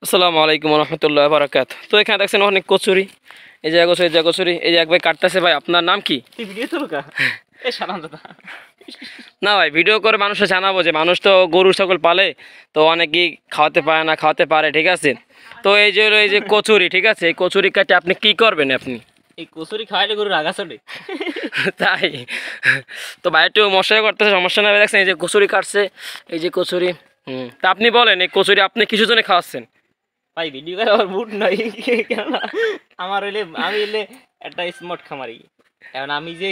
আসসালামু আলাইকুম রহমতুল্লাহ বারাকাত। তো এখানে দেখছেন অনেক কচুরি, এই যে কচুরি, এই যে এক ভাই কাটতেছে। ভাই আপনার নাম কি? না ভাই, ভিডিও করে মানুষকে জানাবো যে মানুষ তো গরু ছাগল পালে, তো অনেকেই খাওয়াতে পারে না, খাওয়াতে পারে, ঠিক আছে। তো এই যে কচুরি, ঠিক আছে, এই কচুরি কাটে আপনি কি করবেন? আপনি এই কচুরি খাওয়াইলে গরু রাগা চলে তাই তো ভাই একটু মশাই করতেছে, সমস্যা না। দেখছেন এই যে কচুরি কাটছে, এই যে কচুরি। তা আপনি বলেন, এই কচুরি আপনি কিছু জনে খাওয়াচ্ছেন? ভাই ভিডিও করে আমার মুড নাই, কেননা আমার আমি হইলে একটা স্মার্ট খামারি, এখন আমি যে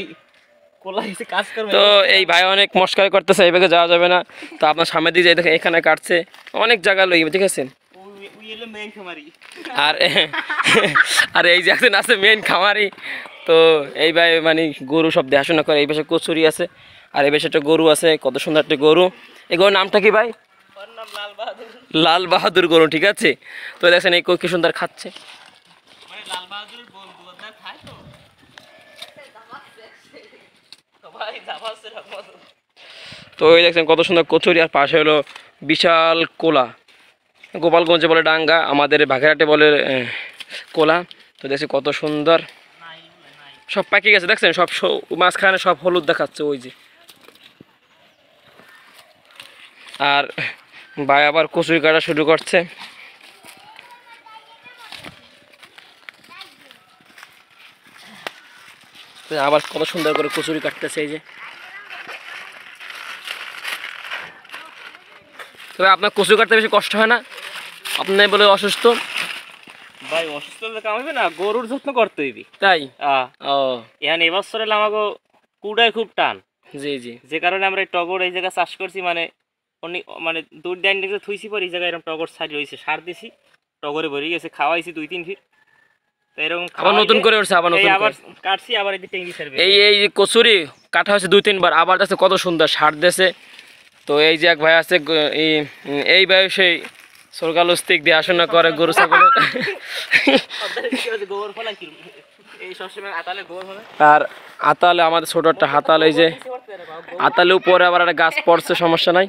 কোলা এসে কাজ করবো। তো এই ভাই অনেক মস্কারি করতেছে, এইভাবে যাওয়া যাবে না। তো আপনার সামনে দিয়ে যাই, দেখেন এখানে কাটছে অনেক জায়গা লই, ঠিক আছে। আর আর এই যে একজন আছে মেন খামারি, তো এই ভাই মানে গরু সব দেখাশোনা করে। এই পাশে কচুরি আছে, আর এই পাশে একটা গরু আছে, কত সুন্দর একটা গরু। এই গরুর নামটা কি ভাই? লাল বাহাদুর গরু, ঠিক আছে। তো দেখছেন এই কি সুন্দর খাচ্ছে। তো এই দেখছেন কত সুন্দর কচুরি, আর পাশে হলো বিশাল কোলা। গোপালগঞ্জে বলে ডাঙ্গা, আমাদের বাঘেরহাটে বলে কোলা। তো দেখছি কত সুন্দর, সব পাকি গেছে দেখছেন, সব মাঝখানে সব হলুদ দেখাচ্ছে ওই যে। আর ভাই আবার কচুরি কাটা শুরু করছে। আবার কত সুন্দর করে কচুরি কাটতেছে এই যে। তবে আপনার কচুরি কাটতে বেশি কষ্ট হয় না? আপনি বলে অসুস্থ। ভাই অসুস্থ হলে কামাইবে না, গরুর যত্ন করতে হইবি। তাই ও এখন এবছর এলে আমাকে কুড়ায় খুব টান। জি জি, যে কারণে আমরা এই টগর এই জায়গায় চাষ করছি, মানে অনেক মানে দূর ডাইন দিকে থুইছি, পর এই জায়গায় এরকম টগর ছাড়ি হয়েছে, সার দিছি, টগরে ভরে গেছে, খাওয়াইছি 2-3 ফিট। তো এরকম আবার নতুন করে উঠছে, আবার নতুন আবার কাটছি, আবার এই টেঙ্গি ছাড়বে। এই যে কচুরি কাটা হয়েছে 2-3 বার, আবার দেখছে কত সুন্দর সার দেছে। তো এই যে এক ভাই আছে, এই ভাই সেই সরকালস্তিক দেখাশোনা করে গরু ছাগলের। আর আতালে আমাদের ছোট একটা হাতাল, এই যে আতালে উপরে আবার একটা গাছ পড়ছে, সমস্যা নাই।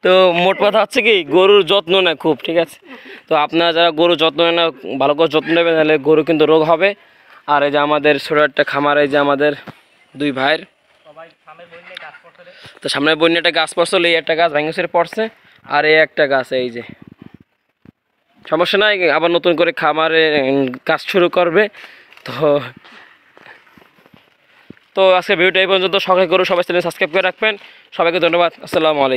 তো মোট কথা হচ্ছে কি, গরুর যত্ন নেয় খুব, ঠিক আছে। তো আপনারা যারা গরুর যত্ন নেন না, ভালো করে যত্ন নেবেন, তাহলে গরু কিন্তু রোগ হবে। আর এই যে আমাদের ছোট একটা খামার, এই যে আমাদের 2 ভাইয়ের, তো সামনে বন্যা একটা গাছ পড়ছে, এই একটা গাছ ভাঙে পড়ছে, আর এই একটা গাছ, এই যে সমস্যা নাই, আবার নতুন করে খামারে কাজ শুরু করবে। তো তো আজকে ভিডিওটা এই পর্যন্ত। সবাই গরু সবাই চ্যানেল সাবস্ক্রাইব করে রাখবেন। সবাইকে ধন্যবাদ। আসসালামু আলাইকুম।